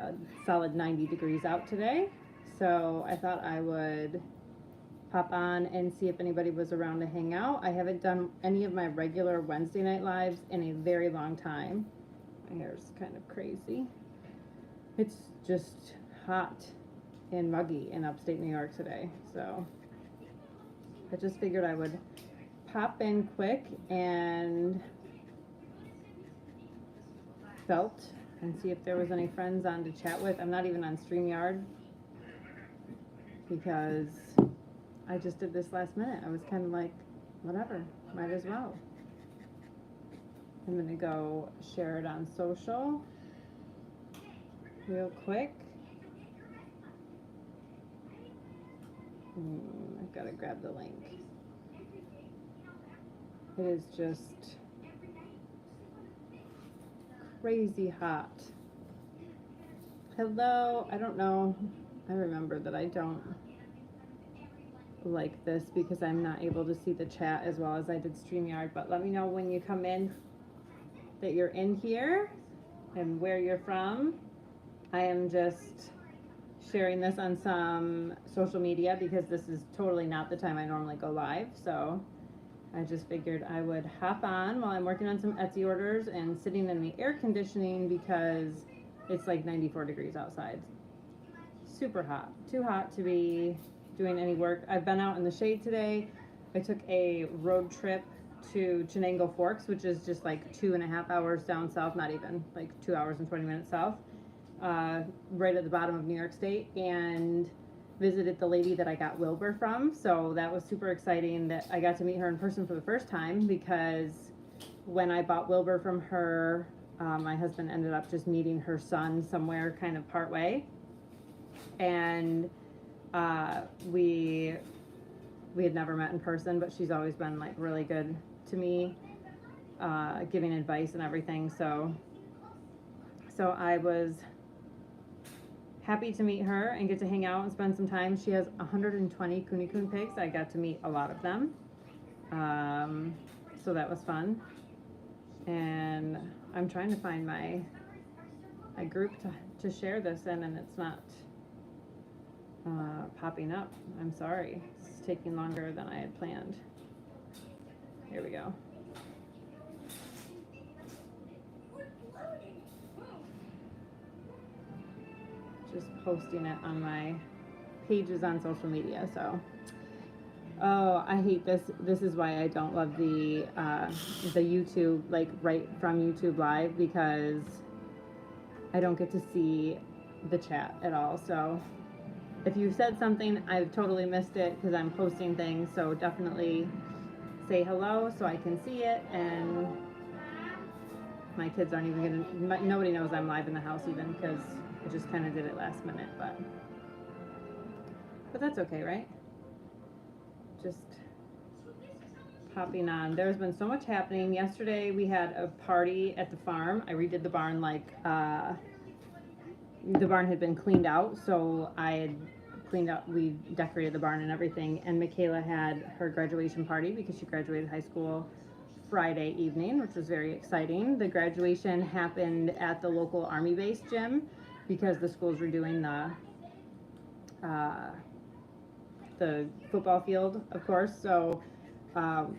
a solid 90 degrees out today. So I thought I would pop on and see if anybody was around to hang out. I haven't done any of my regular Wednesday night lives in a very long time. My hair's kind of crazy. It's just hot and muggy in upstate New York today. So I just figured I would pop in quick and felt and see if there was any friends on to chat with. I'm not even on StreamYard because I just did this last minute. I was kind of like, whatever, might as well. I'm gonna go share it on social real quick. I've got to grab the link. It is just crazy hot. Hello, I don't know. I remember that I don't like this because I'm not able to see the chat as well as I did StreamYard, but let me know when you come in that you're in here and where you're from. I am just sharing this on some social media because this is totally not the time I normally go live, so I just figured I would hop on while I'm working on some Etsy orders and sitting in the air conditioning because it's like 94 degrees outside. Super hot. Too hot to be doing any work. I've been out in the shade today. I took a road trip to Chenango Forks, which is just like 2.5 hours down south, not even, like 2 hours and 20 minutes south, right at the bottom of New York State, and visited the lady that I got Wilbur from. So that was super exciting that I got to meet her in person for the first time, because when I bought Wilbur from her, my husband ended up just meeting her son somewhere kind of part way, and we had never met in person, but she's always been like really good to me, giving advice and everything. So I was happy to meet her and get to hang out and spend some time. She has 120 Kuni-kun pigs. I got to meet a lot of them. So that was fun. And I'm trying to find my group to share this in, and it's not popping up. I'm sorry. It's taking longer than I had planned. Here we go. Just posting it on my pages on social media. So, oh, I hate this. This is why I don't love the YouTube, like right from YouTube Live, because I don't get to see the chat at all. So if you said something, I've totally missed it because I'm posting things. So definitely say hello so I can see it. And my kids aren't even gonna, nobody knows I'm live in the house even, because I just kind of did it last minute, but that's okay, right? Just popping on. There's been so much happening. Yesterday we had a party at the farm. I redid the barn, like the barn had been cleaned out, so I had cleaned up, we decorated the barn and everything, and Michaela had her graduation party because she graduated high school Friday evening, which was very exciting. The graduation happened at the local Army base gym because the schools were doing the football field, of course. So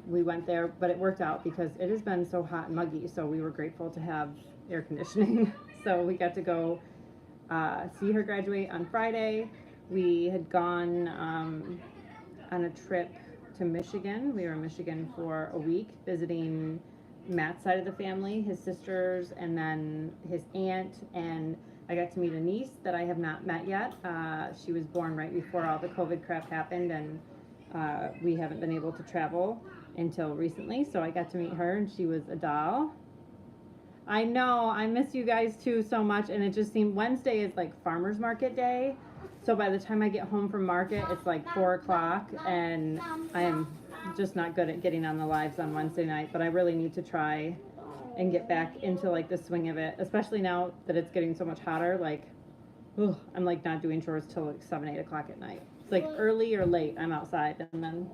we went there, but it worked out because it has been so hot and muggy. So we were grateful to have air conditioning. So we got to go see her graduate on Friday. We had gone on a trip to Michigan. We were in Michigan for a week visiting Matt's side of the family, his sisters, and then his aunt, and I got to meet a niece that I have not met yet. She was born right before all the COVID crap happened, and we haven't been able to travel until recently, so I got to meet her, and she was a doll. I know, I miss you guys too so much, and it just seemed Wednesday is like farmer's market day, so by the time I get home from market, it's like 4 o'clock, and I am just not good at getting on the lives on Wednesday night, but I really need to try and get back into like the swing of it, especially now that it's getting so much hotter. Like, ugh, I'm like not doing chores till like 7, 8 o'clock at night. It's like early or late, I'm outside, and then.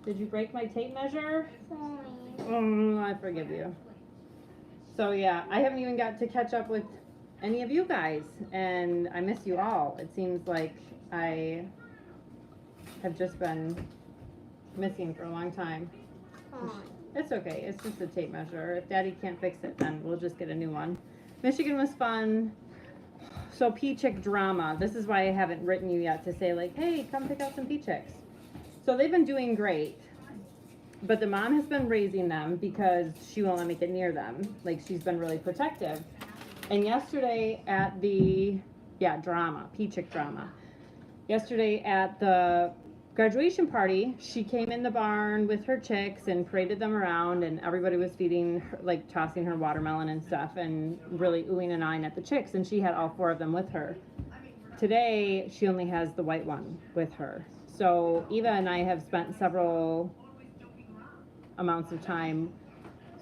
Did you break my tape measure? Oh, I forgive you. So yeah, I haven't even got to catch up with any of you guys, and I miss you all. It seems like I have just been missing for a long time. It's okay. It's just a tape measure. If Daddy can't fix it, then we'll just get a new one. Michigan was fun. So P-Chick drama. This is why I haven't written you yet to say like, hey, come pick out some P-Chicks. So they've been doing great. But the mom has been raising them because she won't let me get near them. Like, she's been really protective. And yesterday at the, drama, P-Chick drama. Yesterday at the graduation party, she came in the barn with her chicks and paraded them around, and everybody was feeding her, like tossing her watermelon and stuff, and really oohing and eyeing at the chicks, and she had all 4 of them with her. Today, she only has the white one with her. So Eva and I have spent several amounts of time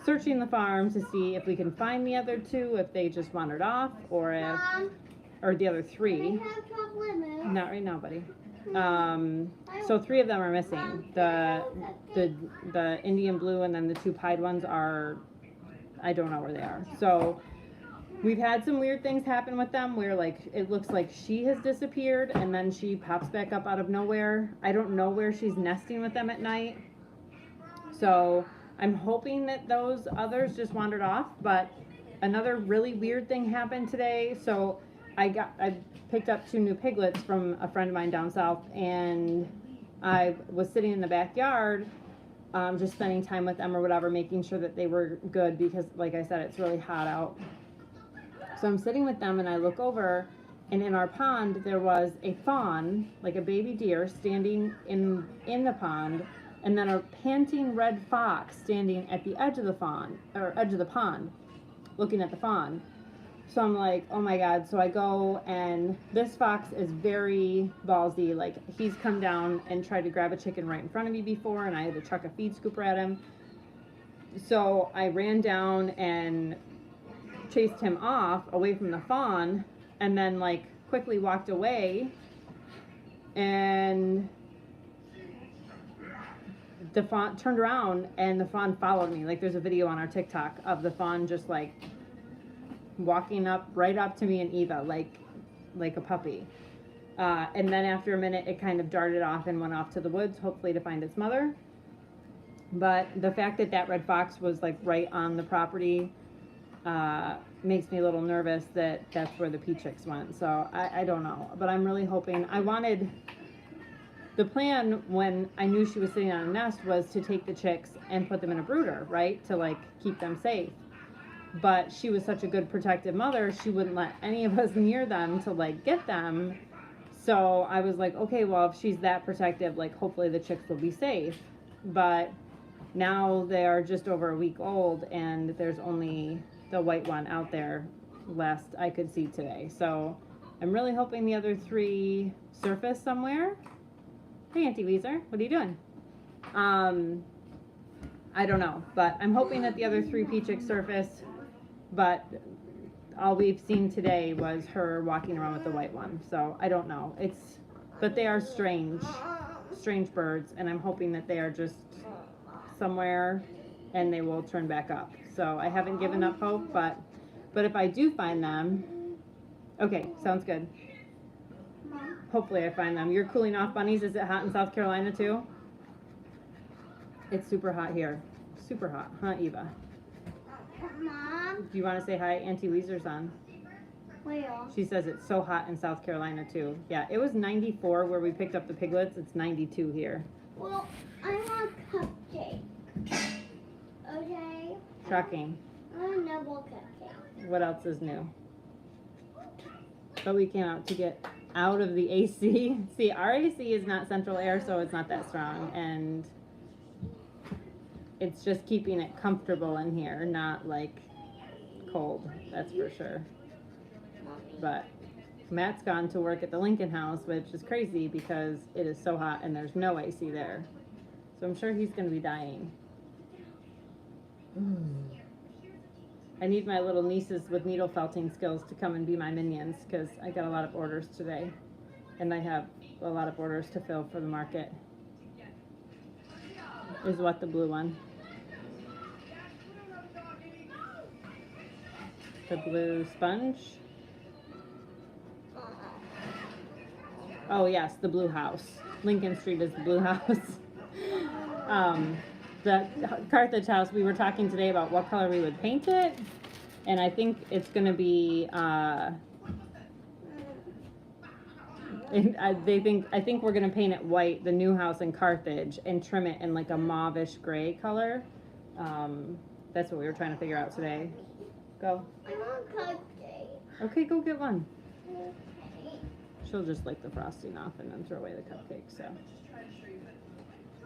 searching the farm to see if we can find the other 2, if they just wandered off, or if, or the other 3. Not right now, buddy. So 3 of them are missing. The Indian blue and then the 2 pied ones are, I don't know where they are. So we've had some weird things happen with them where like it looks like she has disappeared and then she pops back up out of nowhere. I don't know where she's nesting with them at night. So I'm hoping that those others just wandered off, but another really weird thing happened today. So I picked up 2 new piglets from a friend of mine down south, and I was sitting in the backyard, just spending time with them or whatever, making sure that they were good because, like I said, it's really hot out. So I'm sitting with them and I look over, and in our pond there was a fawn, like a baby deer, standing in the pond, and then a panting red fox standing at the edge of the pond, looking at the fawn. So I'm like, oh my God. So I go, and this fox is very ballsy. Like, he's come down and tried to grab a chicken right in front of me before, and I had to chuck a feed scooper at him. So I ran down and chased him off away from the fawn, and then like quickly walked away, and the fawn turned around and the fawn followed me. Like, there's a video on our TikTok of the fawn just like walking right up to me and Eva like a puppy. And then after a minute it kind of darted off and went off to the woods, hopefully to find its mother. But the fact that red fox was like right on the property makes me a little nervous that that's where the P-Chicks went. So I don't know, but I'm really hoping. The plan when I knew she was sitting on a nest was to take the chicks and put them in a brooder, right? To like keep them safe. But she was such a good protective mother, she wouldn't let any of us near them to like get them. So I was like, okay, well, if she's that protective, like hopefully the chicks will be safe. But now they are just over a week old, and there's only the white one out there last I could see today. So I'm really hoping the other 3 surface somewhere. Hey, Auntie Weezer, what are you doing? I don't know, but I'm hoping that the other 3 P-Chicks surface. But all we've seen today was her walking around with the white one. So I don't know. But they are strange birds, and I'm hoping that they are just somewhere and they will turn back up. So I haven't given up hope, but if I do find them, okay, sounds good. Hopefully I find them. You're cooling off, bunnies. Is it hot in South Carolina too? It's super hot here. Super hot, huh, Eva? Mom? Do you want to say hi? Auntie Weezer's on. Where? She says it's so hot in South Carolina too. Yeah, it was 94 where we picked up the piglets. It's 92 here. Well, I want cupcake. Okay? Shocking. I want a double cupcake. What else is new? But we came out to get out of the AC. See, our AC is not central air, so it's not that strong. And it's just keeping it comfortable in here, not like cold, that's for sure. But Matt's gone to work at the Lincoln House, which is crazy because it is so hot and there's no AC there. So I'm sure he's going to be dying. I need my little nieces with needle felting skills to come and be my minions because I got a lot of orders today. And I have a lot of orders to fill for the market. Is what the blue one. The blue sponge. Oh yes, the blue house. Lincoln Street is the blue house. um, the Carthage house. We were talking today about what color we would paint it, and I think it's going to be. I think we're gonna paint it white, the new house in Carthage, and trim it in like a mauvish gray color. That's what we were trying to figure out today. Go. I want cupcake. Okay, go get one. Okay. She'll just lick the frosting off and then throw away the cupcake, so.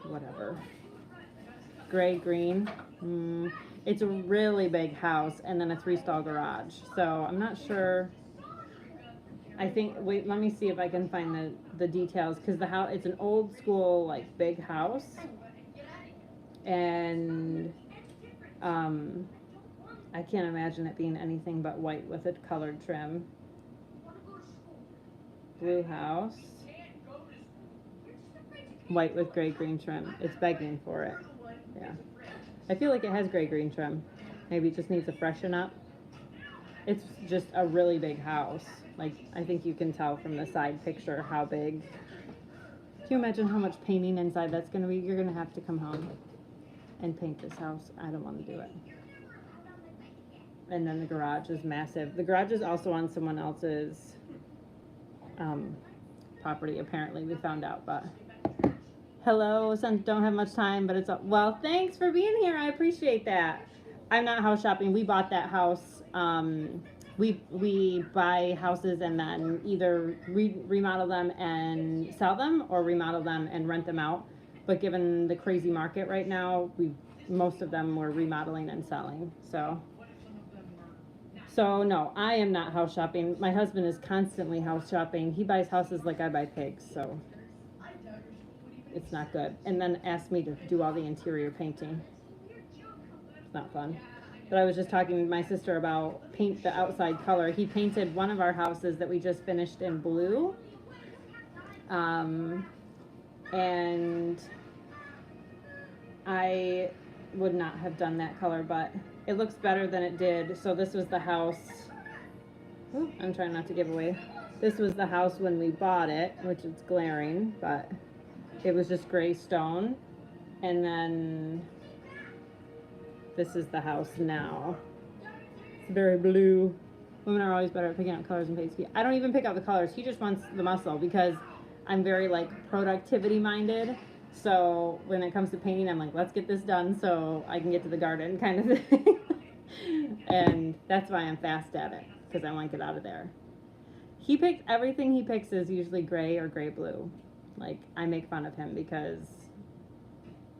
Whatever. Gray, green. It's a really big house and then a 3-stall garage. So I'm not sure. I think, wait, let me see if I can find the details, because the house, it's an old school, like, big house, and, I can't imagine it being anything but white with a colored trim. Blue house, white with gray-green trim. It's begging for it, yeah. I feel like it has gray-green trim. Maybe it just needs to freshen up. It's just a really big house. Like, I think you can tell from the side picture how big. Can you imagine how much painting inside that's going to be? You're going to have to come home and paint this house. I don't want to do it. And then the garage is massive. The garage is also on someone else's property, apparently, we found out. But hello, since don't have much time, but it's well, thanks for being here. I appreciate that. I'm not house shopping. We bought that house. We buy houses and then either remodel them and sell them, or remodel them and rent them out. But given the crazy market right now, most of them we're remodeling and selling. So no, I am not house shopping. My husband is constantly house shopping. He buys houses like I buy pigs, so it's not good. And then asks me to do all the interior painting. It's not fun. But I was just talking to my sister about paint the outside color. He painted one of our houses that we just finished in blue. And I would not have done that color, but it looks better than it did. So this was the house. Ooh, I'm trying not to give away. This was the house when we bought it, which is glaring, but it was just gray stone. And then this is the house now. It's very blue. Women are always better at picking out colors and paints. I don't even pick out the colors. He just wants the muscle because I'm very like productivity minded. So when it comes to painting, I'm like, let's get this done so I can get to the garden kind of thing. And that's why I'm fast at it, because I want to get out of there. Everything he picks is usually gray or gray blue. Like, I make fun of him because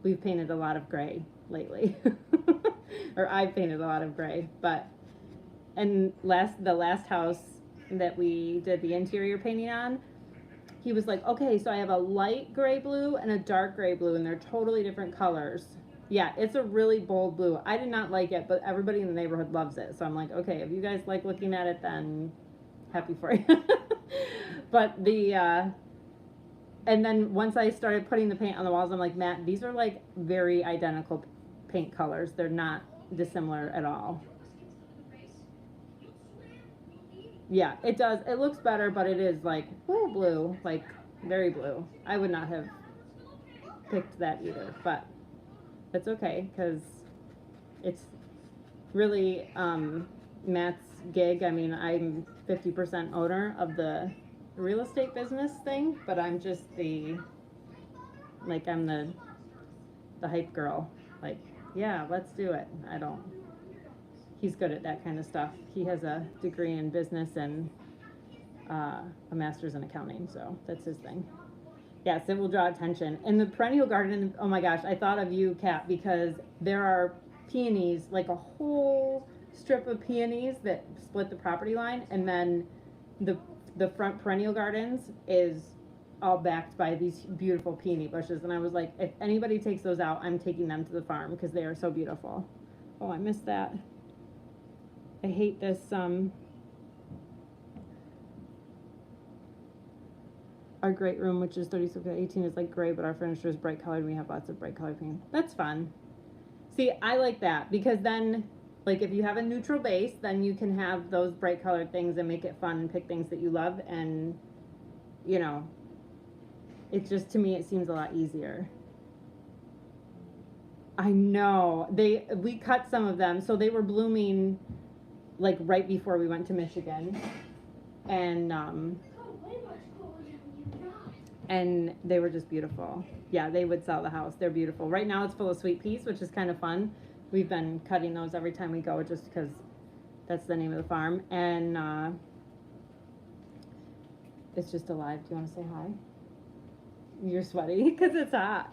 we've painted a lot of gray lately. Or I've painted a lot of gray. And the last house that we did the interior painting on, he was like, okay, so I have a light gray blue and a dark gray blue, and they're totally different colors. Yeah, it's a really bold blue. I did not like it, but everybody in the neighborhood loves it. So I'm like, okay, if you guys like looking at it, then happy for you. But and then once I started putting the paint on the walls, I'm like, Matt, these are like very identical paint colors. They're not dissimilar at all. Yeah, it does. It looks better, but it is like, ooh, blue, like very blue. I would not have picked that either, but it's okay because it's really Matt's gig. I mean, I'm 50% owner of the real estate business thing, but I'm just I'm the hype girl. Like, yeah, let's do it. He's good at that kind of stuff. He has a degree in business and a master's in accounting, so that's his thing. Yes, it will draw attention. And the perennial garden, oh my gosh, I thought of you, Kat, because there are peonies, like a whole strip of peonies that split the property line, and then the front perennial gardens is all backed by these beautiful peony bushes. And I was like, if anybody takes those out, I'm taking them to the farm because they are so beautiful. Oh, I missed that. I hate this, our great room, which is 36 by 18, is like gray, but our furniture is bright colored. We have lots of bright colored paint. That's fun. See, I like that because then, like, if you have a neutral base, then you can have those bright colored things and make it fun and pick things that you love and, you know, It just, to me, it seems a lot easier. I know. We cut some of them, so they were blooming like right before we went to Michigan. And and they were just beautiful. Yeah, they would sell the house. They're beautiful. Right now it's full of sweet peas, which is kind of fun. We've been cutting those every time we go just because that's the name of the farm. And it's just alive. Do you want to say hi? You're sweaty because it's hot.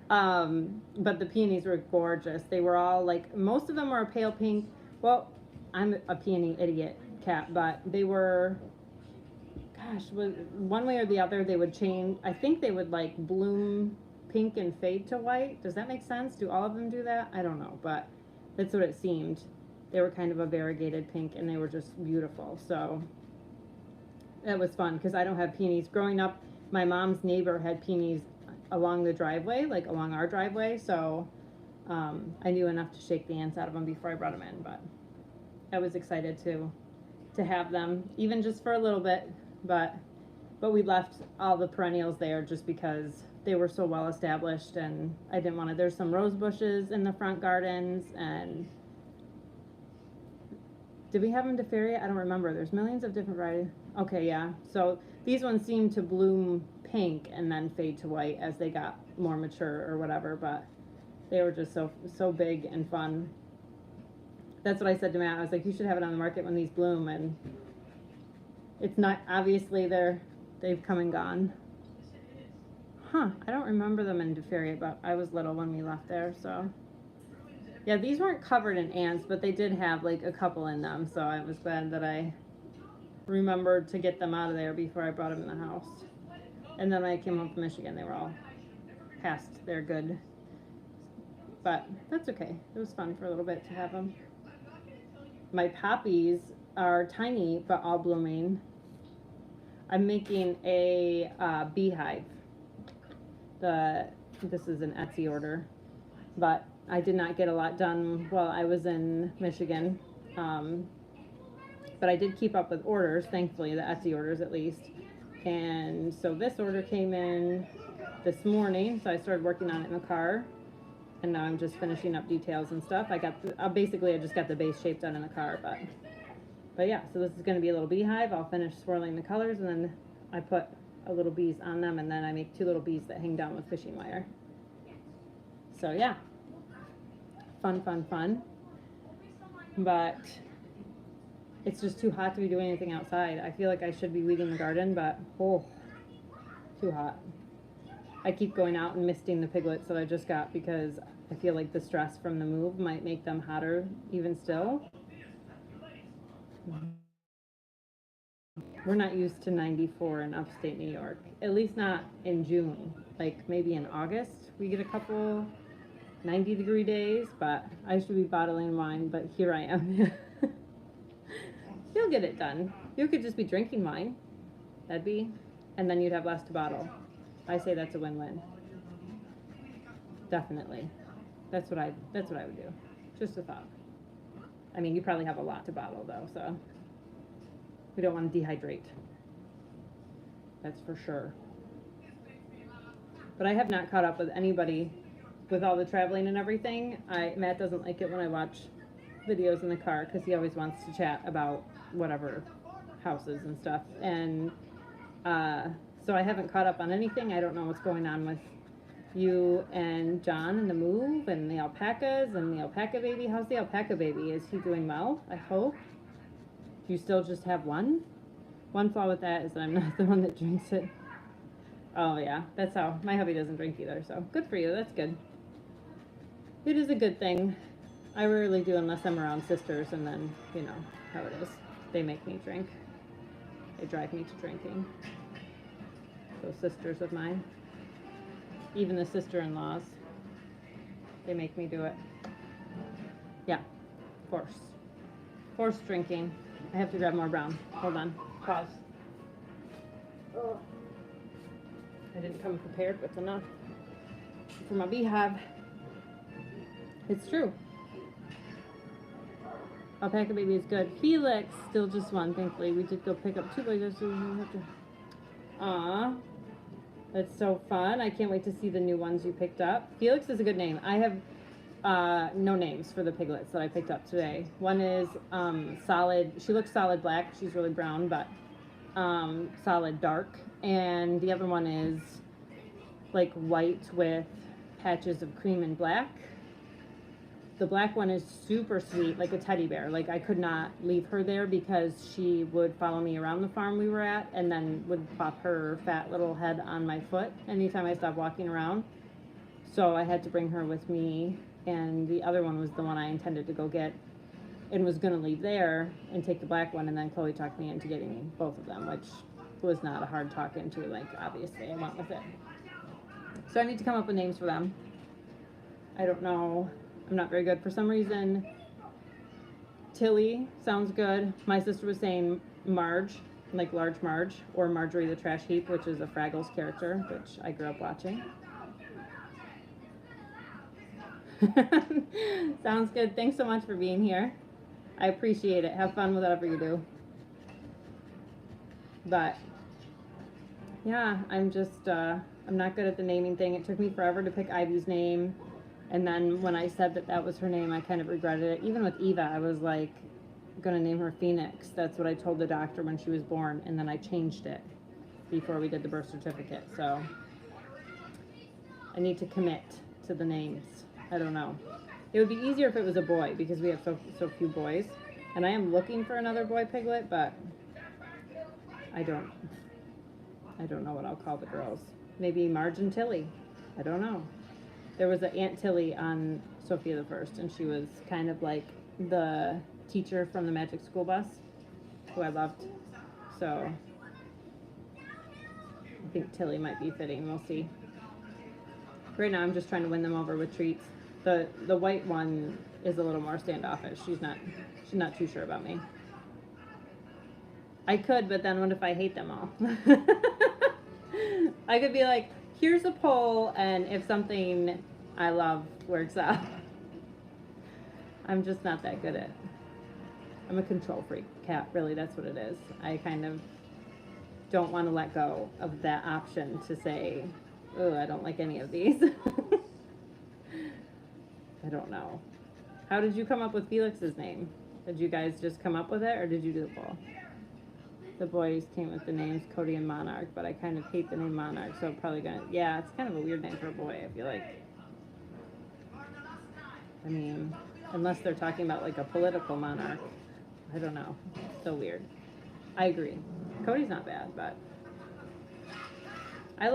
But the peonies were gorgeous. They were all like, most of them were a pale pink. Well, I'm a peony idiot cat, but they were, gosh, one way or the other, they would change. I think they would like bloom pink and fade to white. Does that make sense? Do all of them do that? I don't know, but that's what it seemed. They were kind of a variegated pink, and they were just beautiful. So that was fun because I don't have peonies. Growing up, my mom's neighbor had peonies along the driveway, like along our driveway. So I knew enough to shake the ants out of them before I brought them in. But I was excited to have them, even just for a little bit. But we left all the perennials there just because they were so well established, and I didn't want to. There's some rose bushes in the front gardens, and did we have them Deferia? I don't remember. There's millions of different varieties. Okay, yeah. So these ones seem to bloom pink and then fade to white as they got more mature or whatever, but they were just so big and fun. That's what I said to Matt. I was like, you should have it on the market when these bloom, and it's not, obviously they've come and gone. Huh, I don't remember them in Deferia, but I was little when we left there, so. Yeah, these weren't covered in ants, but they did have like a couple in them, so I was glad that I remembered to get them out of there before I brought them in the house. And then when I came home from Michigan, they were all past their good. But that's okay. It was fun for a little bit to have them. My poppies are tiny, but all blooming. I'm making a beehive. This is an Etsy order, but I did not get a lot done while I was in Michigan. But I did keep up with orders, thankfully, the Etsy orders at least. And so this order came in this morning, so I started working on it in the car. And now I'm just finishing up details and stuff. I just got the base shape done in the car, but yeah, so this is going to be a little beehive. I'll finish swirling the colors, and then I put a little bees on them, and then I make 2 little bees that hang down with fishing wire. So yeah, fun. But it's just too hot to be doing anything outside. I feel like I should be weeding the garden, but too hot. I keep going out and misting the piglets that I just got because I feel like the stress from the move might make them hotter even still. We're not used to 94 in upstate New York, at least not in June. Like maybe in August we get a couple 90-degree days, but I should be bottling wine, but here I am. You'll get it done. You could just be drinking wine. And then you'd have less to bottle. I say that's a win-win. Definitely. That's what I would do. Just a thought. I mean, you probably have a lot to bottle though, so we don't want to dehydrate. That's for sure. But I have not caught up with anybody with all the traveling and everything. Matt doesn't like it when I watch videos in the car because he always wants to chat about whatever houses and stuff. And so I haven't caught up on anything. I don't know what's going on with you and John and the move and the alpacas and the alpaca baby. How's the alpaca baby? Is he doing well? I hope. You still just have one? One flaw with that is that I'm not the one that drinks it. Oh yeah, that's how. My hubby doesn't drink either, so good for you. That's good. It is a good thing. I rarely do unless I'm around sisters, and then, you know how it is. They make me drink. They drive me to drinking. Those sisters of mine. Even the sister-in-laws. They make me do it. Yeah, forced drinking. I have to grab more brown. Hold on. Pause. Oh. I didn't come prepared with enough for my beehive. It's true. Alpaca baby is good. Felix, still just one, thankfully. We did go pick up 2 blazers, so we have to. Aww. That's so fun. I can't wait to see the new ones you picked up. Felix is a good name. I have no names for the piglets that I picked up today. One is solid. She looks solid black. She's really brown, but solid dark. And the other one is like white with patches of cream and black. The black one is super sweet, like a teddy bear. Like I could not leave her there because she would follow me around the farm we were at and then would pop her fat little head on my foot anytime I stopped walking around. So I had to bring her with me, and the other one was the one I intended to go get and was going to leave there and take the black one, and then Chloe talked me into getting both of them, which was not a hard talk into. Like, obviously I went with it. So I need to come up with names for them. I don't know. I'm not very good. For some reason, Tilly sounds good. My sister was saying Marge, like Large Marge, or Marjorie the Trash Heap, which is a Fraggles character, which I grew up watching. Sounds good. Thanks so much for being here. I appreciate it. Have fun with whatever you do. But, yeah, I'm just, I'm not good at the naming thing. It took me forever to pick Ivy's name. And then when I said that that was her name, I kind of regretted it. Even with Eva, I was like, going to name her Phoenix. That's what I told the doctor when she was born. And then I changed it before we did the birth certificate. So I need to commit to the names. I don't know. It would be easier if it was a boy because we have so few boys. And I am looking for another boy piglet, but I don't know what I'll call the girls. Maybe Marge and Tilly. I don't know. There was an Aunt Tilly on Sophia the First, and she was kind of like the teacher from the Magic School Bus, who I loved. So I think Tilly might be fitting. We'll see. Right now, I'm just trying to win them over with treats. The white one is a little more standoffish. She's not too sure about me. I could, but then what if I hate them all? I could be like, here's a poll, and if something I love works out. I'm just not that good at. I'm a control freak cat, really, that's what it is. I kind of don't want to let go of that option to say, oh, I don't like any of these. I don't know. How did you come up with Felix's name? Did you guys just come up with it, or did you do the poll? The boys came with the names Cody and Monarch, but I kind of hate the name Monarch, so I'm probably gonna, yeah, it's kind of a weird name for a boy, I feel like. I mean, unless they're talking about like a political monarch. I don't know. So weird. I agree. Cody's not bad, but I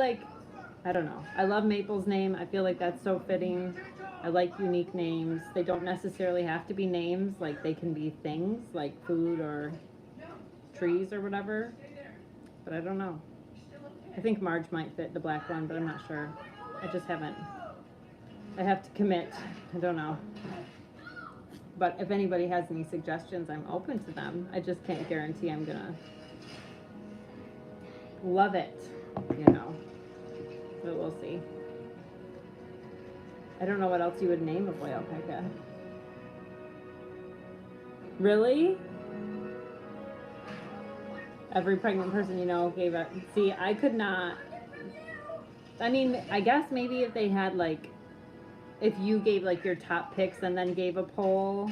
don't know. I love Maple's name. I feel like that's so fitting. I like unique names. They don't necessarily have to be names. Like, they can be things, like food or trees or whatever. But I don't know. I think Marge might fit the black one, but I'm not sure. I just haven't. I have to commit. I don't know. But if anybody has any suggestions, I'm open to them. I just can't guarantee I'm gonna love it, you know. But we'll see. I don't know what else you would name a boy alpaca. Really? Every pregnant person you know gave it. See, I could not. I mean, I guess maybe if they had like, if you gave like your top picks and then gave a poll,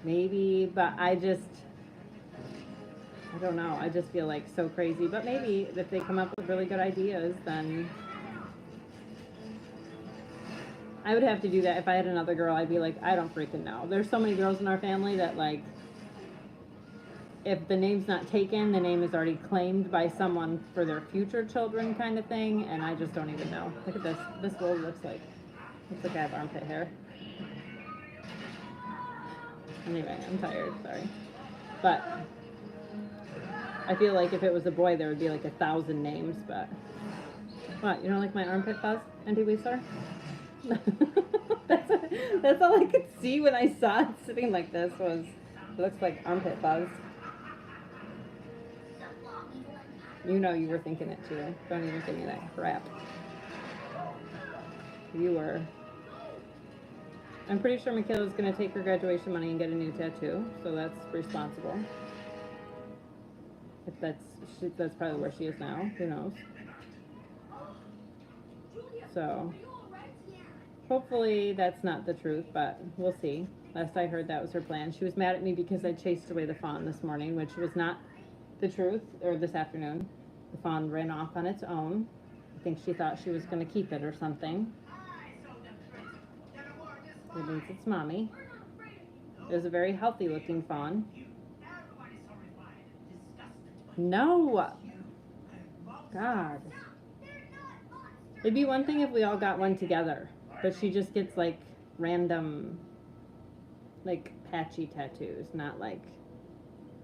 maybe, but I don't know. I just feel like so crazy. But maybe if they come up with really good ideas, then I would have to do that. If I had another girl, I'd be like, I don't freaking know. There's so many girls in our family that, like, if the name's not taken, the name is already claimed by someone for their future children kind of thing, and I just don't even know. Look at this. This wool looks like I have armpit hair. Anyway, I'm tired, sorry. But I feel like if it was a boy, there would be like 1,000 names, but what, you don't like my armpit fuzz, Auntie Weezer? That's all I could see when I saw it sitting like this was, it looks like armpit fuzz. You know you were thinking it too. Don't even give me that crap. You were. I'm pretty sure Michaela's going to take her graduation money and get a new tattoo, so that's responsible. If that's probably where she is now. Who knows? So hopefully that's not the truth, but we'll see. Last I heard, that was her plan. She was mad at me because I chased away the fawn this morning, which was not the truth, or this afternoon. The fawn ran off on its own. I think she thought she was going to keep it or something. It needs its mommy. It was a very healthy looking fawn. No! God. It'd be one thing if we all got one together, but she just gets like random, like patchy tattoos, not like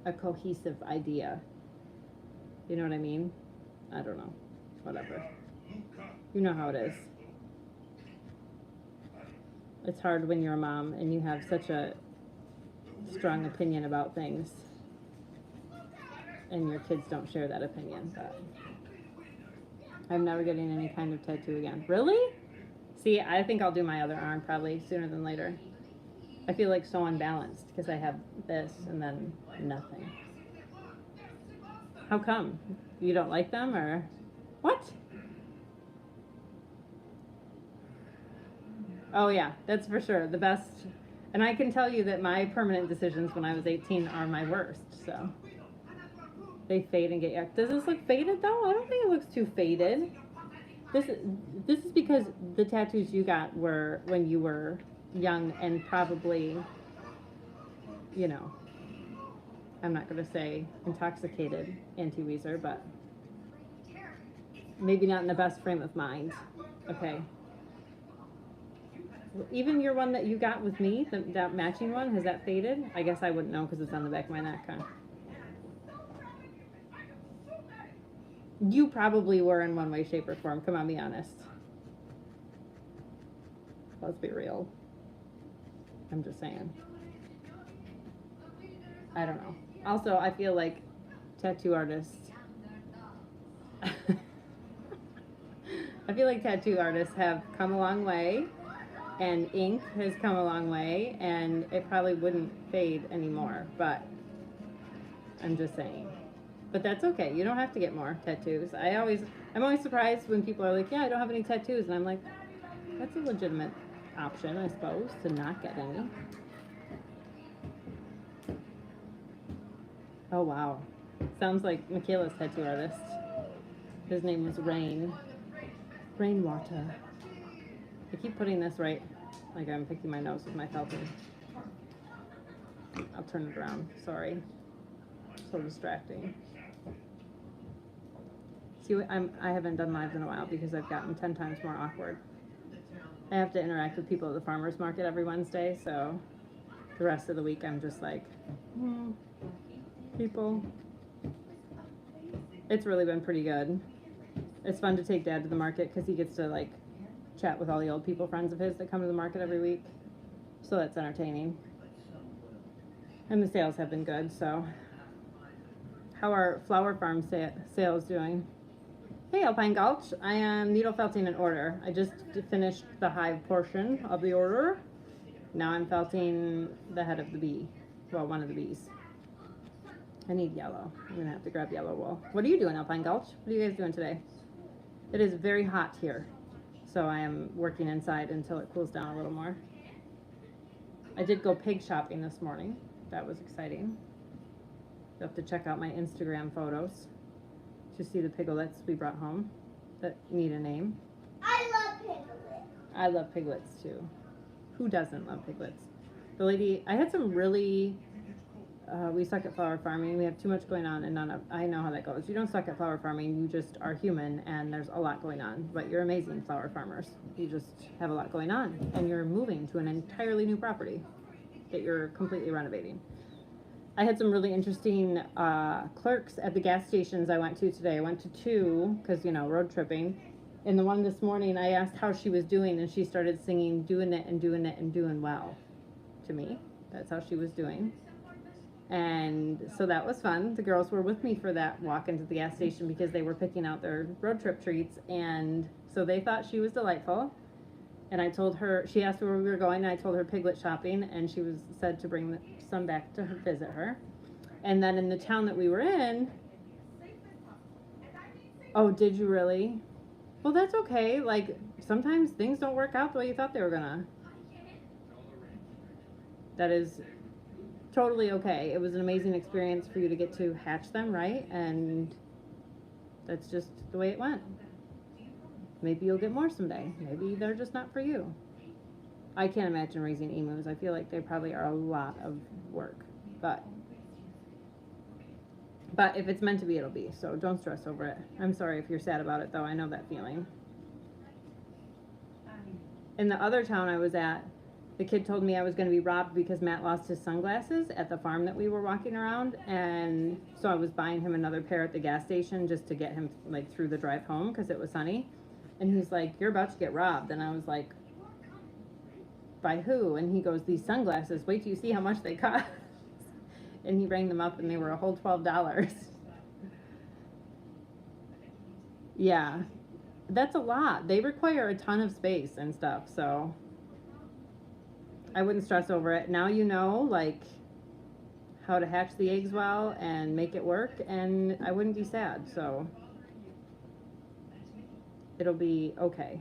a cohesive idea. You know what I mean? I don't know. Whatever. You know how it is. It's hard when you're a mom and you have such a strong opinion about things and your kids don't share that opinion, but I'm never getting any kind of tattoo again. Really? See, I think I'll do my other arm probably sooner than later. I feel like so unbalanced because I have this and then nothing. How come? You don't like them or what? Oh yeah, that's for sure. The best. And I can tell you that my permanent decisions when I was 18 are my worst, so. They fade and get yuck. Does this look faded though? I don't think it looks too faded. This is because the tattoos you got were when you were young and probably, you know, I'm not going to say intoxicated, Auntie Weezer, but maybe not in the best frame of mind. Okay. Even your one that you got with me, that matching one, has that faded? I guess I wouldn't know because it's on the back of my neck, huh? You probably were in one way, shape, or form. Come on, be honest. Let's be real. I'm just saying. I don't know. Also, I feel like tattoo artists... I feel like tattoo artists have come a long way, and ink has come a long way, and it probably wouldn't fade anymore, but I'm just saying. But that's okay. You don't have to get more tattoos. I'm always surprised when people are like, yeah, I don't have any tattoos. And I'm like, that's a legitimate option, I suppose, to not get any. Oh, wow. Sounds like Michaela's tattoo artist. His name was Rain. Rainwater. I keep putting this right, like I'm picking my nose with my felting. I'll turn it around. Sorry. So distracting. See, I haven't done lives in a while because I've gotten 10 times more awkward. I have to interact with people at the farmer's market every Wednesday, so the rest of the week I'm just like, people. It's really been pretty good. It's fun to take Dad to the market because he gets to like chat with all the old people friends of his that come to the market every week. So that's entertaining. And the sales have been good, so. How are flower farm sales doing? Hey, Alpine Gulch. I am needle felting an order. I just finished the hive portion of the order. Now I'm felting the head of the bee. Well, one of the bees. I need yellow. I'm going to have to grab yellow wool. What are you doing, Alpine Gulch? What are you guys doing today? It is very hot here, so I am working inside until it cools down a little more. I did go pig shopping this morning. That was exciting. You'll have to check out my Instagram photos to see the piglets we brought home that need a name. I love piglets. I love piglets too. Who doesn't love piglets? The lady, I had some really, we suck at flower farming. We have too much going on and I know how that goes. You don't suck at flower farming, you just are human and there's a lot going on. But you're amazing flower farmers. You just have a lot going on and you're moving to an entirely new property that you're completely renovating. I had some really interesting clerks at the gas stations I went to today. I went to 2 because, you know, road tripping. And the one this morning, I asked how she was doing, and she started singing "Doing It and Doing It and Doing Well" to me. That's how she was doing. And so that was fun. The girls were with me for that walk into the gas station because they were picking out their road trip treats. And so they thought she was delightful. And I told her, she asked where we were going, and I told her piglet shopping, and she was said to bring some back to visit her. And then in the town that we were in, oh, did you really? Well, that's okay. Like, sometimes things don't work out the way you thought they were gonna. That is totally okay. It was an amazing experience for you to get to hatch them, right? And that's just the way it went. Maybe you'll get more someday. Maybe they're just not for you. I can't imagine raising emus. I feel like they probably are a lot of work. But if it's meant to be, it'll be. So don't stress over it. I'm sorry if you're sad about it, though. I know that feeling. In the other town I was at, the kid told me I was going to be robbed because Matt lost his sunglasses at the farm that we were walking around, and so I was buying him another pair at the gas station just to get him like through the drive home because it was sunny. And he's like, "You're about to get robbed." And I was like, "By who?" And he goes, "These sunglasses. Wait till you see how much they cost." And he rang them up, and they were a whole $12. Yeah, that's a lot. They require a ton of space and stuff, so I wouldn't stress over it. Now you know, like, how to hatch the eggs well and make it work, and I wouldn't be sad, so it'll be okay.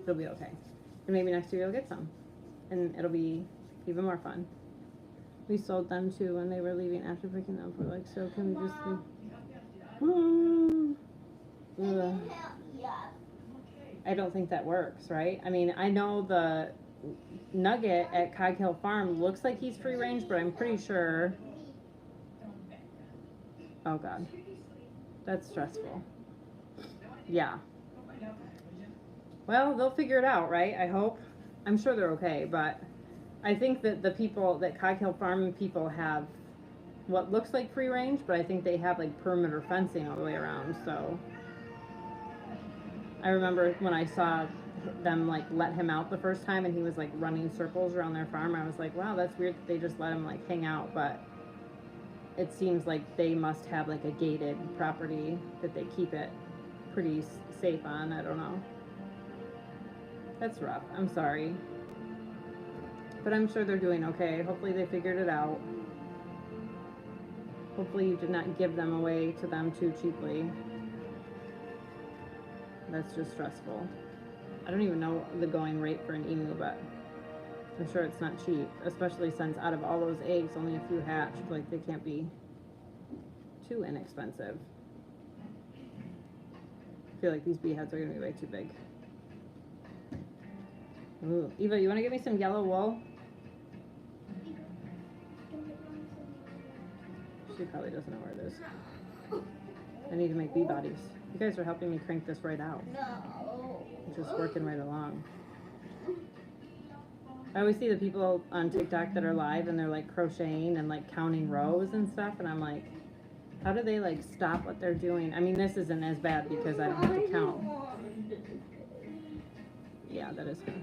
It'll be okay. And maybe next year you'll get some, and it'll be even more fun. We sold them too when they were leaving after picking them for like, so can we just leave? I don't think that works, right? I mean, I know the Nugget at Cog Hill Farm looks like he's free range, but I'm pretty sure. Oh God, that's stressful. Yeah. Well, they'll figure it out, right? I hope. I'm sure they're okay, but I think that the people that Cog Hill Farm people have what looks like free range, but I think they have like perimeter fencing all the way around. So I remember when I saw them like let him out the first time and he was like running circles around their farm, I was like, wow, that's weird that they just let him like hang out. But it seems like they must have like a gated property that they keep it pretty safe on. I don't know. That's rough. I'm sorry. But I'm sure they're doing okay. Hopefully they figured it out. Hopefully you did not give them away to them too cheaply. That's just stressful. I don't even know the going rate for an emu, but I'm sure it's not cheap, especially since out of all those eggs, only a few hatched. Like, they can't be too inexpensive. I feel like these beehives are going to be way too big. Ooh. Eva, you want to get me some yellow wool? She probably doesn't know where it is. I need to make bee bodies. You guys are helping me crank this right out. No. It's just working right along. I always see the people on TikTok that are live and they're like crocheting and like counting rows and stuff, and I'm like, how do they like stop what they're doing? I mean, this isn't as bad because I don't have to count. Yeah, that is good.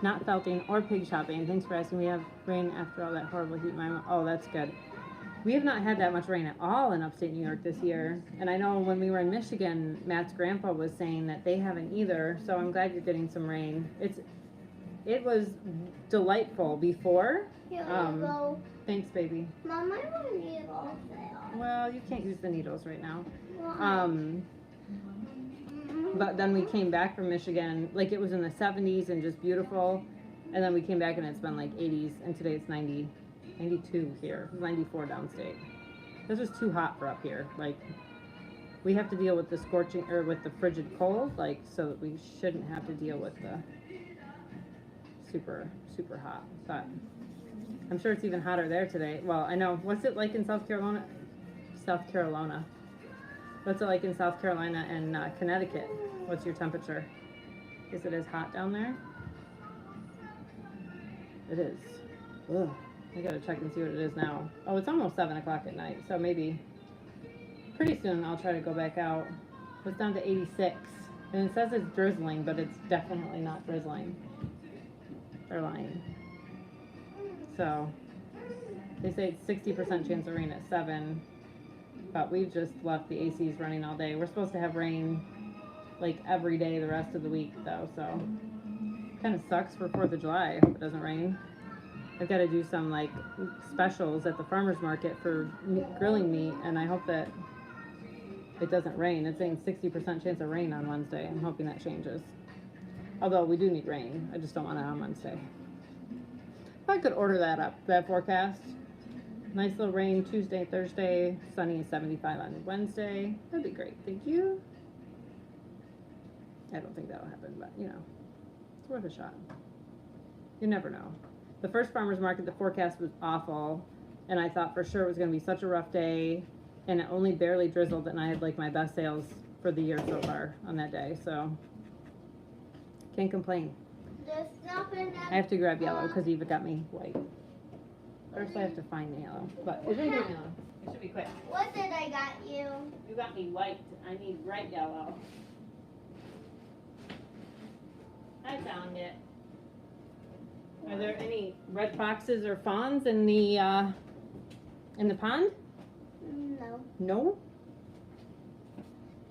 Not felting or pig shopping. Thanks for asking. We have rain after all that horrible heat. Oh, that's good. We have not had that much rain at all in upstate New York this year. And I know when we were in Michigan, Matt's grandpa was saying that they haven't either. So I'm glad you're getting some rain. It was delightful before. Here you go. Thanks, baby. Mom, I want needles there. Well, you can't use the needles right now. Why? But then we came back from Michigan, like it was in the 70s and just beautiful. And then we came back and it's been like 80s, and today it's 92 here. It's 94 downstate. This is too hot for up here. Like, we have to deal with the scorching, or with the frigid cold, like, so that we shouldn't have to deal with the super, super hot. But I'm sure it's even hotter there today. Well, I know. What's it like in South Carolina? What's it like in South Carolina and Connecticut? What's your temperature? Is it as hot down there? It is. Ugh. I gotta check and see what it is now. Oh, it's almost 7 o'clock at night, so maybe pretty soon I'll try to go back out. It's down to 86. And it says it's drizzling, but it's definitely not drizzling. They're lying. So, they say it's 60% chance of rain at 7. But we've just left the ACs running all day. We're supposed to have rain like every day the rest of the week though, so kind of sucks for 4th of July. I hope it doesn't rain. I've got to do some like specials at the farmer's market for grilling meat, and I hope that it doesn't rain. It's saying 60% chance of rain on Wednesday. I'm hoping that changes. Although we do need rain. I just don't want it on Wednesday. If I could order that up, that forecast. Nice little rain Tuesday, Thursday, sunny and 75 on Wednesday. That'd be great. Thank you. I don't think that'll happen, but you know, it's worth a shot. You never know. The first farmer's market, the forecast was awful, and I thought for sure it was going to be such a rough day, and it only barely drizzled, and I had like my best sales for the year so far on that day, so can't complain. There's nothing I have to grab yellow because Eva got me white. First I have to find the yellow, but it's in here now. It should be quick. What did I got you? You got me white. I need bright yellow. I found it. Are there any red foxes or fawns in the pond? No. No?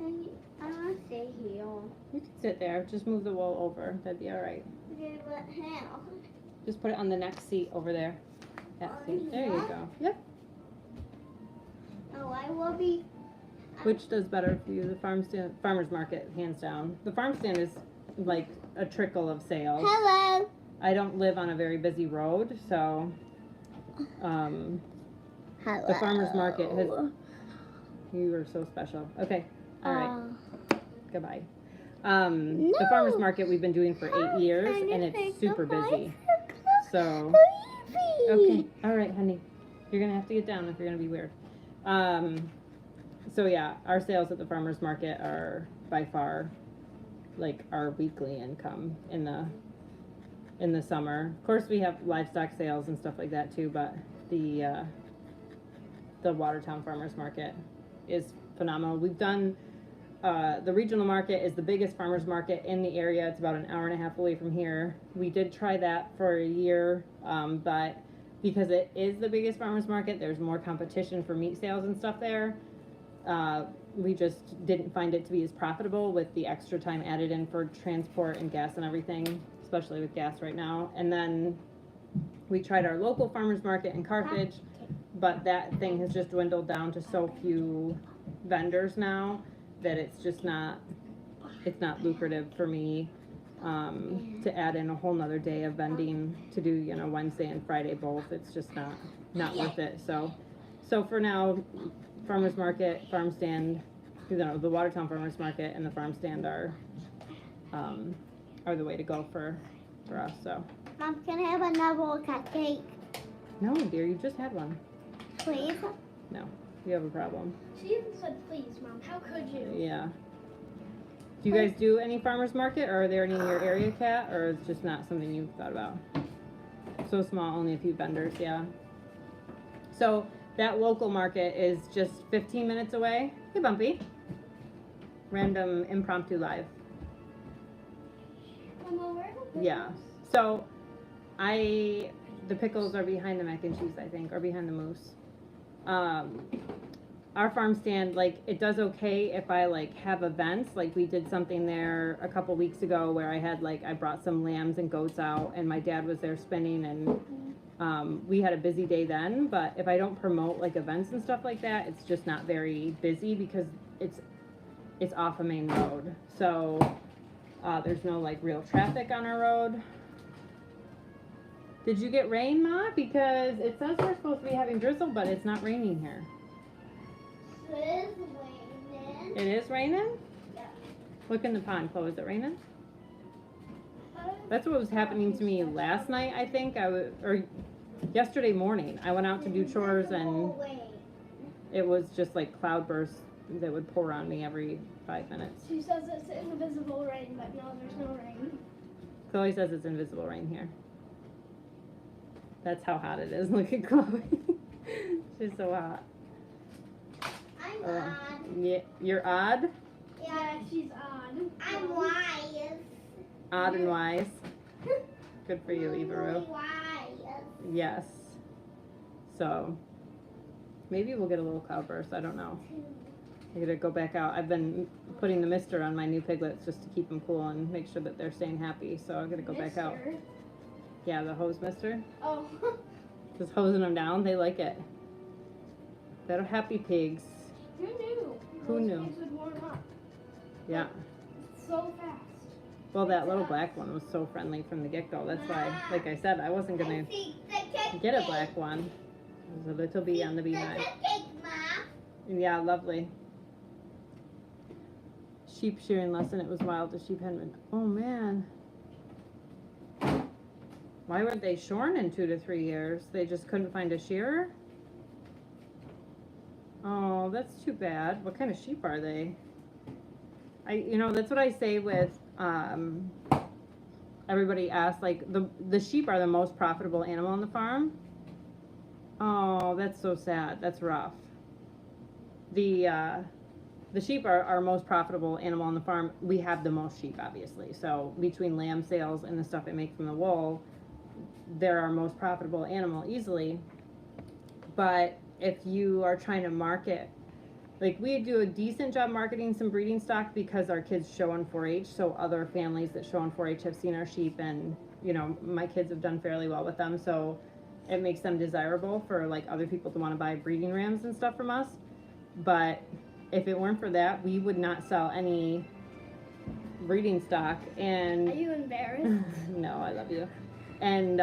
I want to stay here. You can sit there. Just move the wool over. That'd be alright. Okay, but how? Just put it on the next seat over there. That seat. There you go. Yep. Oh, I will be. Which does better for you? The farmer's market, hands down. The farm stand is like a trickle of sales. Hello. I don't live on a very busy road, so Hello. the farmer's market has. You are so special. Okay. All right. Goodbye. The farmer's market we've been doing for 8 years, and it's super busy. So. Okay. All right, honey. You're gonna have to get down if you're gonna be weird. So yeah, our sales at the farmer's market are by far like our weekly income in the summer. Of course, we have livestock sales and stuff like that too, but the Watertown farmer's market is phenomenal. We've done the regional market is the biggest farmer's market in the area. It's about an hour and a half away from here. We did try that for a year, but because it is the biggest farmer's market, there's more competition for meat sales and stuff there. We just didn't find it to be as profitable with the extra time added in for transport and gas and everything, especially with gas right now. And then we tried our local farmer's market in Carthage, but that thing has just dwindled down to so few vendors now that it's just not lucrative for me to add in a whole nother day of vending to do, you know, Wednesday and Friday both. It's just not worth it. So for now, farmer's market, farm stand, you know, the Watertown farmer's market and the farm stand are the way to go for us. So. Mom, can I have another cupcake? No, dear, you just had one. Please? No, you have a problem. She even said please, Mom. How could you? Yeah. Do you guys do any farmer's market, or are there any in your area, Kat, or it's just not something you've thought about? So small, only a few vendors, yeah. So that local market is just 15 minutes away. Hey, Bumpy. Random impromptu live. Mama, where are the Yeah. So the pickles are behind the mac and cheese, I think, or behind the mousse. Our farm stand, like, it does okay if I like have events. Like we did something there a couple weeks ago where I brought some lambs and goats out, and my dad was there spinning, and we had a busy day then. But if I don't promote like events and stuff like that, it's just not very busy because it's off a main road. So there's no like real traffic on our road. Did you get rain, Ma? Because it says we're supposed to be having drizzle, but it's not raining here. It is raining. It is raining? Yeah. Look in the pond, Chloe. Is it raining? That's what was happening to me last night, I think. Or yesterday morning. I went out to do chores, and it was just like cloudbursts that would pour on me every 5 minutes. She says it's invisible rain, but no, there's no rain. Chloe says it's invisible rain here. That's how hot it is. Look at Chloe. She's so hot. I'm odd. Yeah, you're odd? Yeah, she's odd. I'm wise. Odd and wise. Good for you, I'm Ivaru. really wise. Yes. So, maybe we'll get a little cloudburst. I don't know. I gotta go back out. I've been putting the mister on my new piglets just to keep them cool and make sure that they're staying happy. So I'm gonna go back out. Yeah, the hose mister. Oh. Just hosing them down. They like it. They're happy pigs. Who knew? Who those knew? pigs would warm up Yeah. so fast. Well, that little black one was so friendly from the get-go. That's why, like I said, I wasn't going to get a black one. It was a little bee on the beehive. Yeah, lovely. Sheep shearing lesson. It was wild. The sheep had been. Oh, man. Why weren't they shorn in 2 to 3 years? They just couldn't find a shearer? Oh, that's too bad. What kind of sheep are they? That's what I say with, everybody asks, like, the sheep are the most profitable animal on the farm. Oh, that's so sad. That's rough. The sheep are our most profitable animal on the farm. We have the most sheep, obviously. So between lamb sales and the stuff they make from the wool, they're our most profitable animal easily. But if you are trying to market, like we do a decent job marketing some breeding stock because our kids show on 4-H, so other families that show on 4-H have seen our sheep, and my kids have done fairly well with them, so it makes them desirable for like other people to want to buy breeding rams and stuff from us. But if it weren't for that, we would not sell any breeding stock. And Are you embarrassed? no, I love you. And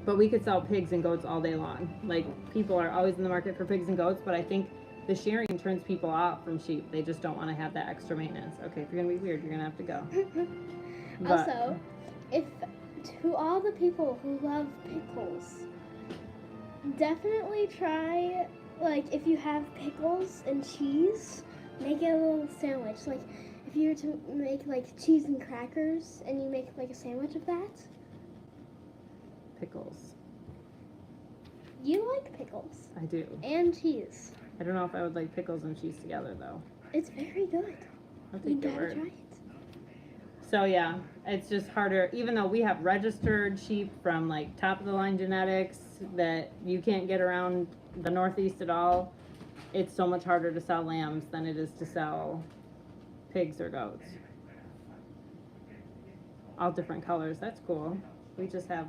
but we could sell pigs and goats all day long. Like, people are always in the market for pigs and goats, but I think the shearing turns people off from sheep. They just don't want to have that extra maintenance. Okay, if you're gonna be weird, you're gonna have to go. Also, if to all the people who love pickles, definitely try, like, if you have pickles and cheese, make it a little sandwich. Like, if you were to make like cheese and crackers and you make like a sandwich of that. Pickles. You like pickles. I do. And cheese. I don't know if I would like pickles and cheese together, though. It's very good. I'll You take your gotta word. try it. So yeah, it's just harder, even though we have registered sheep from like top of the line genetics that you can't get around the Northeast at all. It's so much harder to sell lambs than it is to sell pigs or goats. All different colors, that's cool. We just have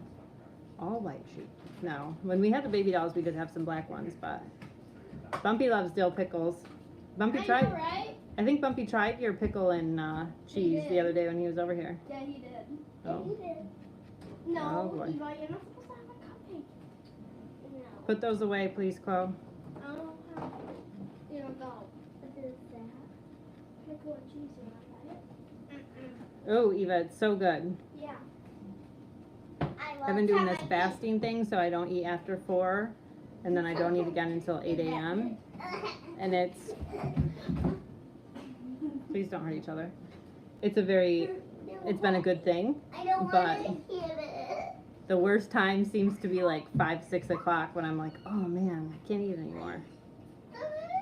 all white sheep. No, when we had the baby dolls, we did have some black ones, but Bumpy loves dill pickles. Bumpy tried. I know, right? I think Bumpy tried your pickle and cheese the other day when he was over here. Yeah, he did. Oh. Yeah, he did. No, Oh, boy. Eva, you're not supposed to have a cupcake. No. Put those away, please, Chloe. I don't have it. You don't go. What is that? Pickle and cheese, you want that? Oh, Eva, it's so good. Yeah. I've been doing this fasting thing, so I don't eat after 4, and then I don't eat again until 8 a.m. And it's, please don't hurt each other. It's been a good thing, but the worst time seems to be like 5, 6 o'clock when I'm like, oh man, I can't eat anymore.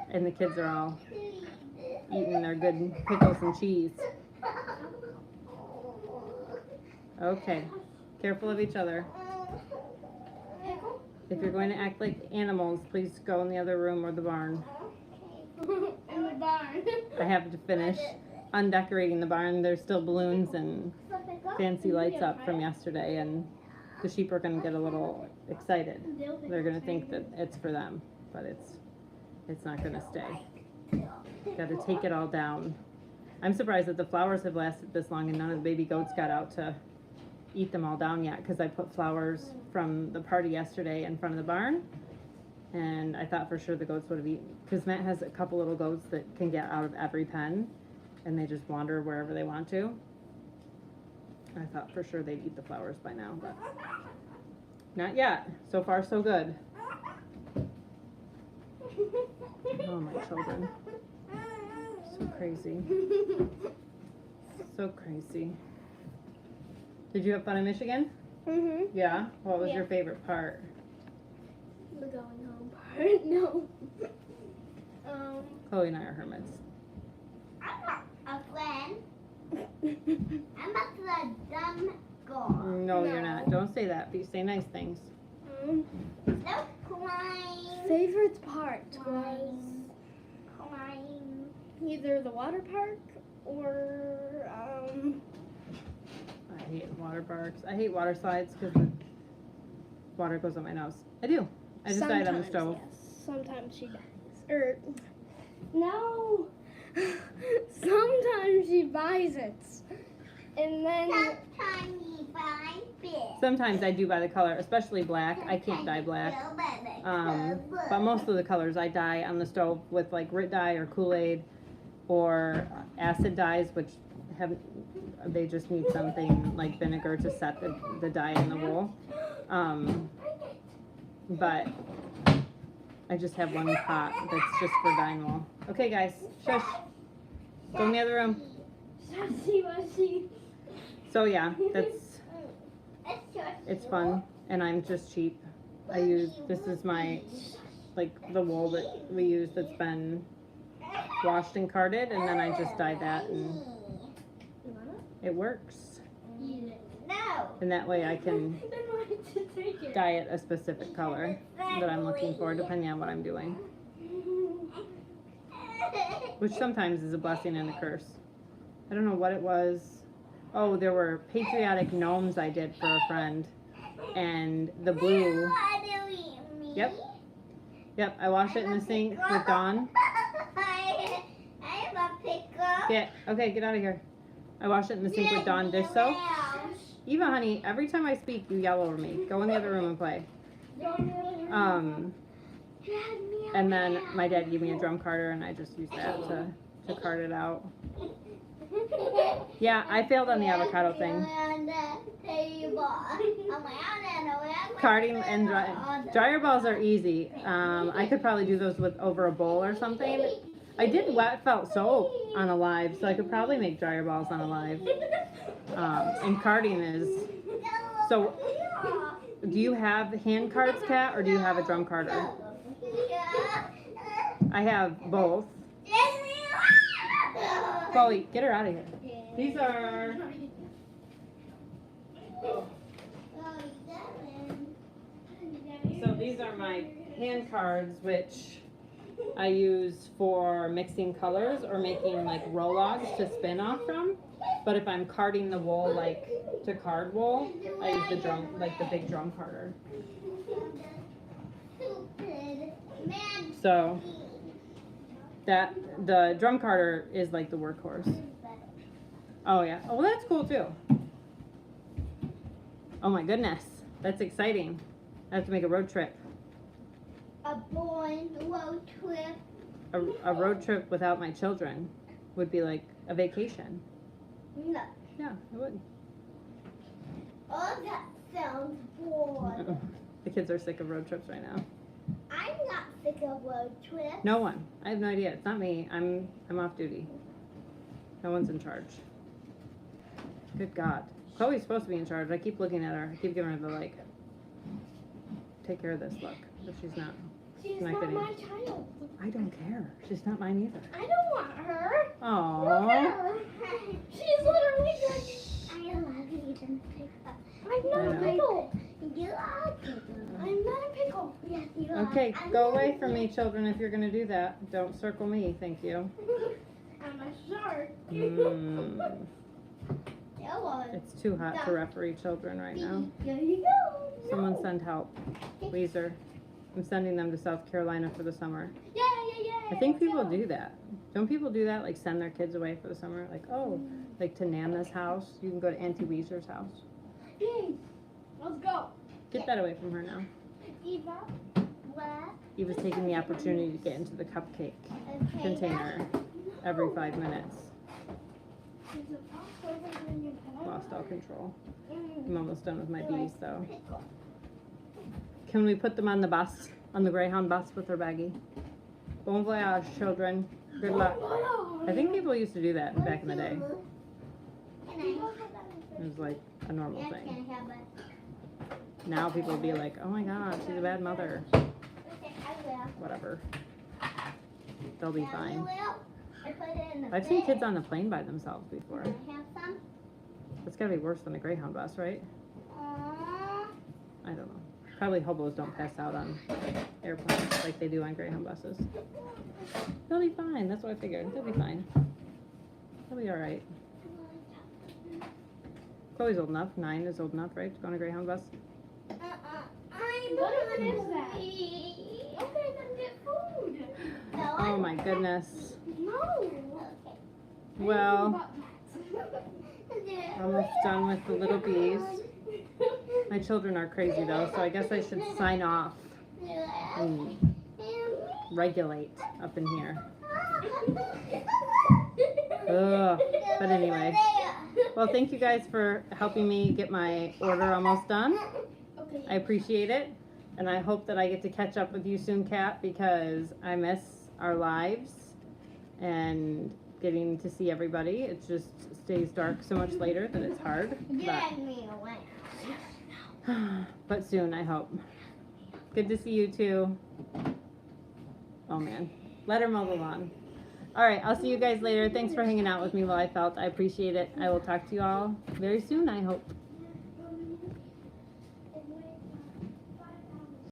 And the kids are all eating their good pickles and cheese. Okay, careful of each other. If you're going to act like animals, please go in the other room or the barn. In the barn. I have to finish undecorating the barn. There's still balloons and fancy lights up from yesterday, and the sheep are going to get a little excited. They're going to think that it's for them, but it's not going to stay. Got to take it all down. I'm surprised that the flowers have lasted this long and none of the baby goats got out to eat them all down yet, because I put flowers from the party yesterday in front of the barn, and I thought for sure the goats would have eaten, because Matt has a couple little goats that can get out of every pen and they just wander wherever they want to. I thought for sure they'd eat the flowers by now, but not yet. So far so good. Oh, my children. So crazy. So crazy. Did you have fun in Michigan? Mm-hmm. Yeah? What was Yeah. your favorite part? The going home part. No. Chloe and I are hermits. I'm not a friend. I'm a dumb girl. No, you're not. Don't say that. Say nice things. No crying. Favorite part was Crying. either the water park or I hate water parks. I hate water slides because the water goes up my nose. I do. I just died on the sometimes, stove. Yes. Sometimes she dies. Or no, buys it. And then Sometimes you find fish. Sometimes I do buy the color, especially black. I can't dye black. But most of the colors I dye on the stove with like Rit dye or Kool-Aid or acid dyes, which they just need something like vinegar to set the dye in the wool. But I just have one pot that's just for dyeing wool. Okay, guys, shush. Go in the other room. So yeah, it's fun, and I'm just cheap. This is my, like, the wool that we use that's been washed and carded, and then I just dye that, and it works. No. And that way I can dye it a specific color that I'm looking for, depending on what I'm doing. Which sometimes is a blessing and a curse. I don't know what it was. Oh, there were patriotic gnomes I did for a friend, and the blue. Yep, I washed it in the sink with Dawn. I have a pickle. Get out of here. I washed it in the sink with Dawn dish soap. Eva, honey, every time I speak, you yell over me. Go in the other room and play. And then my dad gave me a drum carder, and I just used that to card it out. Yeah, I failed on the avocado thing. Carding and dryer balls are easy. I could probably do those with over a bowl or something. I did wet felt soap on Alive, so I could probably make dryer balls on Alive. And carding is. So, do you have hand cards, Kat, or do you have a drum carder? I have both. Chloe, get her out of here. These are. So these are my hand cards, which I use for mixing colors or making like roll-offs to spin off from. But if I'm carding the wool, like to card wool, I use the drum, like the big drum carder. So the drum carder is like the workhorse. Oh yeah. Oh, well, that's cool too. Oh my goodness, that's exciting. I have to make a road trip. A boy road trip. A road trip without my children would be like a vacation. No. Yeah, it would. Oh, that sounds bored. The kids are sick of road trips right now. I'm not sick of road trips. No one. I have no idea. It's not me. I'm off duty. No one's in charge. Good God. Chloe's supposed to be in charge. I keep looking at her. I keep giving her the like. Take care of this look. But she's not. she's not not getting- my child. I don't care. She's not mine either. I don't want her. Look at Aww. her. She's literally just. I love you, then pick up. I'm not a know. pickle. You are pickle. I'm not a pickle. Yes, you are. Okay, go away from me, children, if you're gonna do that. Don't circle me, thank you. I'm a shark. Mm, That was. it's too hot to referee children right now. There you go. Someone send help. Weezer. I'm sending them to South Carolina for the summer. Yeah. I think people do that. Don't people do that? Like send their kids away for the summer? Like, oh, like to Nana's house. You can go to Auntie Weezer's house. Yay. Let's go. Get that away from her now. Eva. What? Eva's taking the opportunity to get into the cupcake Okay. container every 5 minutes. Is it possible when you Lost all control. Mm. I'm almost done with my bees, so. Can we put them on the bus, on the Greyhound bus with their baggie? Bon voyage, children. Good luck. I think people used to do that back in the day. Can I? It was like a normal Yes, thing. can I have it? Now people will be like, oh my god, she's a bad mother. Okay, I will. Whatever. They'll be Yeah, you fine. will. I put it in the I've seen fridge. kids on the plane by themselves before. Can I have some? That's gotta be worse than a Greyhound bus, right? Aww. I don't know. Probably hobos don't pass out on airplanes like they do on Greyhound buses. They'll be fine. That's what I figured. They'll be fine. They'll be alright. Chloe's old enough. 9 is old enough, right? To go on a Greyhound bus. I'm What even is that? hungry. Okay, then get food. No, Oh my goodness. No. Okay. Well, Almost done with the little bees. My children are crazy though, so I guess I should sign off and regulate up in here. Ugh. But anyway, well, thank you guys for helping me get my order almost done. Okay. I appreciate it, and I hope that I get to catch up with you soon, Kat, because I miss our lives and getting to see everybody. It just stays dark so much later that it's hard. Get me away. But soon, I hope. Good to see you too. Oh man, let her mow the lawn. All right, I'll see you guys later. Thanks for hanging out with me while I felt. I appreciate it. I will talk to you all very soon, I hope.